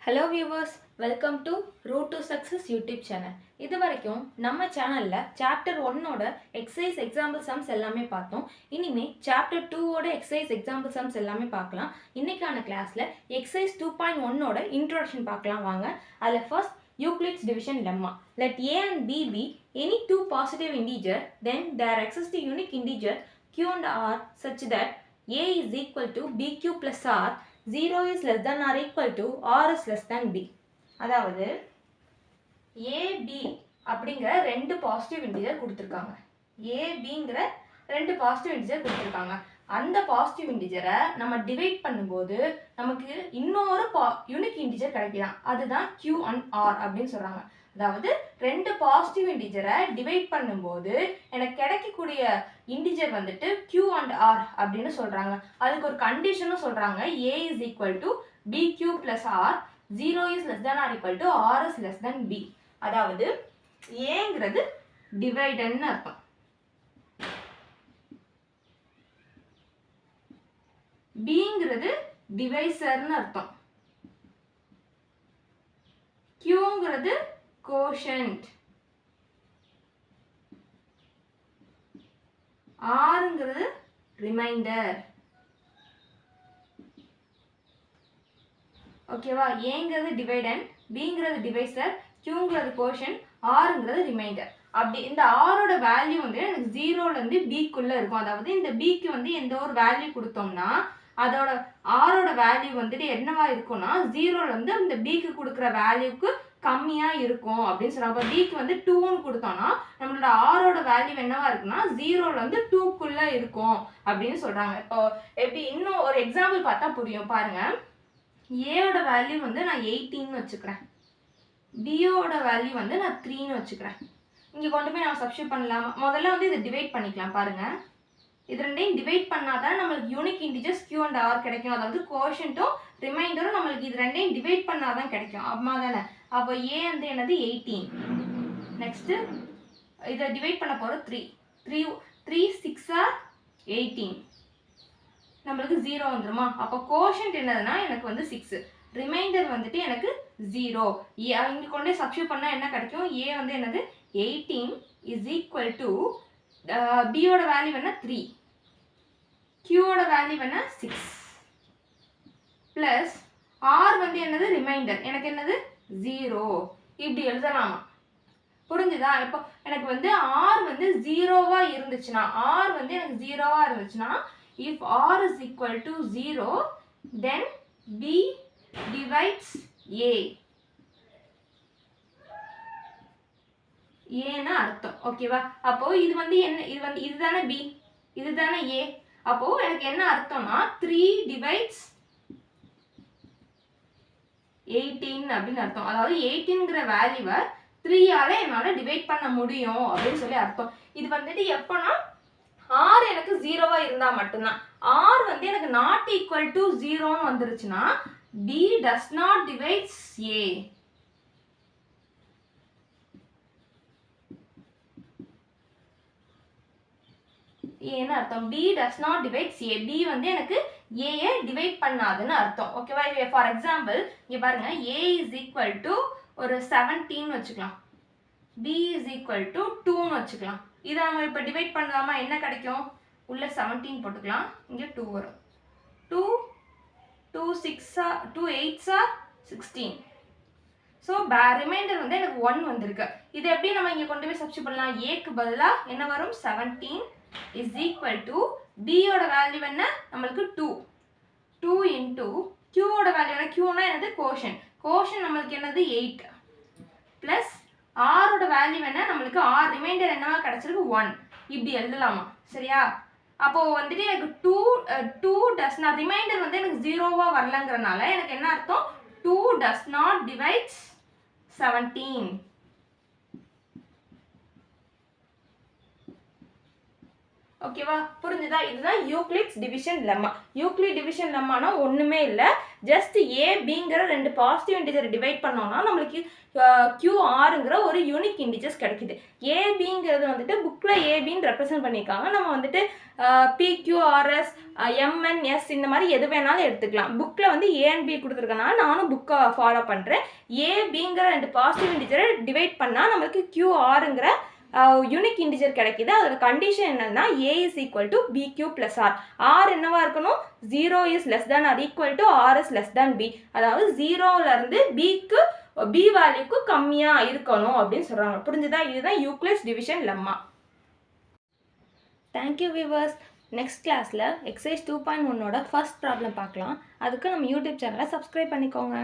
Hello viewers, welcome to root to success YouTube channel. இது வரைக்கும் நம்ம சேனலில் சாப்டர் 1ஓட எக்ஸசைஸ் எக்ஸாம்பிள் சம்ஸ் எல்லாமே பார்த்தோம். இனிமேல் சாப்டர் 2ஓட எக்ஸசைஸ் எக்ஸாம்பிள் சம்ஸ் எல்லாமே பார்க்கலாம். இன்னைக்கான கிளாஸில் எக்ஸசைஸ் 2.1ஓட இன்ட்ரோடக்ஷன் பார்க்கலாம் வாங்க. அதில் first Euclid's division lemma. Let a and b be any two positive integer, then there exists a unique integer q and r such that a is equal to bq plus r, 0 is less than or equal to r is less than b. அதாவது a b அப்படிங்கிற ரெண்டு positive integer கொடுத்துருக்காங்க. a bங்கிற ரெண்டு positive integer கொடுத்துருக்காங்க. அந்த positive இன்டிஜரை நம்ம divide பண்ணும்போது நமக்கு இன்னொரு யூனிக் இன்டிஜர் கிடைக்கலாம். அதுதான் q and r அப்படின்னு சொல்றாங்க. அதாவது ரெண்டு பாசிட்டிவ் இன்டிஜரை டிவைட் பண்ணும்போது எனக்கு கிடைக்கக்கூடிய இன்டிஜர் வந்துட்டு q and r அப்படின்னு சொல்றாங்க. அதுக்கு ஒரு கண்டிஷனும் சொல்றாங்க. a is equal to bq plus r, 0 is less than or equal to r is less than b. அதாவது ஏங்கிறது டிவைடன்னு அர்த்தம், bங்கிறது டிவைசர்னு அர்த்தம், qங்கிறது கோஷன்ட், rங்கிறது ரிமைண்டர். ஓகேவா? ஏங்கிறது டிவைடன்ட், bங்கிறது டிவைசர், qங்கிறது கோஷன்ட், rங்கிறது ரிமைண்டர். அப்படி இந்த ஆரோட வேல்யூ வந்து எனக்கு 0லேருந்து பிக்குள்ளே இருக்கும். அதாவது இந்த பிக்கு வந்து எந்த ஒரு வேல்யூ கொடுத்தோம்னா அதோட ஆரோட வேல்யூ வந்துட்டு என்னவா இருக்கும்னா 0லேருந்து இந்த பிக்கு கொடுக்குற வேல்யூக்கு கம்மியாக இருக்கும் அப்படின்னு சொல்கிறாங்க. அப்போ பிக்கு வந்து 2ன்னு கொடுத்தோம்னா நம்மளோட ஆரோட வேல்யூ என்னவா இருக்குன்னா 0லேருந்து 2க்குள்ளே இருக்கும் அப்படின்னு சொல்கிறாங்க. இப்போ எப்படி இன்னும் ஒரு எக்ஸாம்பிள் பார்த்தா புரியும் பாருங்க. ஏயோட வேல்யூ வந்து நான் 18ன்னு வச்சுக்கிறேன், பியோட வேல்யூ வந்து நான் 3ன்னு வச்சுக்கிறேன். இங்கே கொண்டு போய் நான் சப்ஸ்டிட்யூட் பண்ணலாம். முதல்ல வந்து இதை டிவைட் பண்ணிக்கலாம் பாருங்க. இது ரெண்டையும் டிவைட் பண்ணாதான் நம்மளுக்கு unique integers q and r கிடைக்கும். அதாவது கோஷன்ட்டும் ரிமைண்டரும் நம்மளுக்கு இது ரெண்டையும் டிவைட் பண்ணாதான் கிடைக்கும். அம்மா தானே? அப்போ a வந்து என்னது 18. நெக்ஸ்ட் இதை டிவைட் பண்ண போகிற 3 6 are 18, நம்மளுக்கு 0 வந்துருமா? அப்போ கோஷன்ட் என்னதுன்னா எனக்கு வந்து 6, ரிமைண்டர் வந்துட்டு எனக்கு 0. இங்கே கொண்டு சப்ஸ்டிட்யூட் பண்ணால் என்ன கிடைக்கும்? a வந்து என்னது 18 is equal to bயோட வேல்யூ என்ன 3, qயோட வேல்யூ என்ன 6 ப்ளஸ் r வந்து என்னது ரிமைண்டர் எனக்கு என்னது 0. இப்படி எழுதலாமா? புரிஞ்சுதா? இப்போ எனக்கு வந்து r வந்து 0வா இருந்துச்சுன்னா, r வந்து எனக்கு 0வா இருந்துச்சுன்னா if r is equal to 0 then b divides a, ஏன்னா அர்த்தம். ஓகேவா? அப்போ இது வந்து என்ன, இது வந்து இதுதானே b, இதுதானே a. அப்போ எனக்கு என்ன அர்த்தம்னா 3 divides 18 அப்படின்னு அர்த்தம். அதாவது 18ங்கிற வேல்யூவை 3ஆல என்னால் டிவைட் பண்ண முடியும் அப்படின்னு சொல்லி அர்த்தம். இது வந்துட்டு எப்போனா r எனக்கு 0வா இருந்தால் மட்டும்தான். r வந்து எனக்கு நாட் ஈக்குவல் டு 0ன்னு வந்துருச்சுன்னா b does not divides a. ஏன்னு அர்த்தம் b does not divides a. b வந்து எனக்கு a டிவைட் பண்ணாதுன்னு அர்த்தம். ஓகேவா? ஃபார் எக்ஸாம்பிள் இங்கே பாருங்க, a is equal to ஒரு 17 வச்சுக்கலாம், b is equal to 2ன்னு வச்சுக்கலாம். இதை நம்ம இப்போ டிவைட் பண்ணலாமா? என்ன கிடைக்கும்? உள்ள 17 போட்டுக்கலாம், இங்கே 2 வரும். 2 8s are 16. ஸோ ரிமைண்டர் வந்து எனக்கு 1 வந்திருக்கு. இது எப்படி நம்ம இங்கே கொண்டு போய் சப்ஸ்டிட்யூட் பண்ணலாம்? ஏக்கு பதிலாக என்ன வரும்? 17 இஸ் ஈக்குவல் டு பியோட வேல்யூ என்ன நம்மளுக்கு 2 இன்டூ கியூவோட வேல்யூ என்ன? கியூனா என்னது? கோஷன் நம்மளுக்கு என்னது 8 ப்ளஸ் ஆரோட வேல்யூ என்ன நம்மளுக்கு ஆர், ரிமைண்டர் என்னவா கிடைச்சிருக்கு 1. இப்படி எழுதலாமா? சரியா? அப்போ வந்துட்டு எனக்கு 2 டஸ் நாட், ரிமைண்டர் வந்து எனக்கு 0வா வரலங்கிறனால எனக்கு என்ன அர்த்தம்? 2 does not divides 17. ஓகேவா, புரிஞ்சுதா? இதுதான் Euclid's division lemma. Euclid division லெம்மானா ஒன்றுமே இல்லை, ஜஸ்ட் ஏபிங்கிற 2 பாசிட்டிவ் இன்டிஜரை டிவைட் பண்ணோம்னா நம்மளுக்கு QRங்கிற ஒரு யூனிக் இன்டிஜர்ஸ் கிடைக்குது. ஏபிங்கிறது வந்துட்டு புக்கில் ஏபின்னு ரெப்ரசென்ட் பண்ணியிருக்காங்க. நம்ம வந்துட்டு PQRS MNS இந்த மாதிரி எது வேணாலும் எடுத்துக்கலாம். புக்கில் வந்து A and B கொடுத்துருக்கனால நானும் புக்கை ஃபாலோ பண்ணுறேன். ஏபிங்கிற 2 பாசிட்டிவ் இன்டிஜரை டிவைட் பண்ணால் நம்மளுக்கு QRங்கிற யூனிக் இன்டிஜர் கிடைக்குது. அதோட கண்டிஷன் என்னன்னா A is equal to BQ plus R. R என்னவா இருக்கணும்? 0 is less than or equal to R is less than B. அதாவது 0லேருந்து Bக்கு B வேல்யூக்கு கம்மியாக இருக்கணும் அப்படின்னு சொல்கிறாங்க. புரிஞ்சுதா? இதுதான் Euclid's division lemma. Thank you viewers. Next கிளாஸில் எக்ஸசைஸ் 2.1ஓட ஃபர்ஸ்ட் ப்ராப்ளம் பார்க்கலாம். அதுக்கு நம்ம யூடியூப் சேனலை சப்ஸ்கிரைப் பண்ணிக்கோங்க.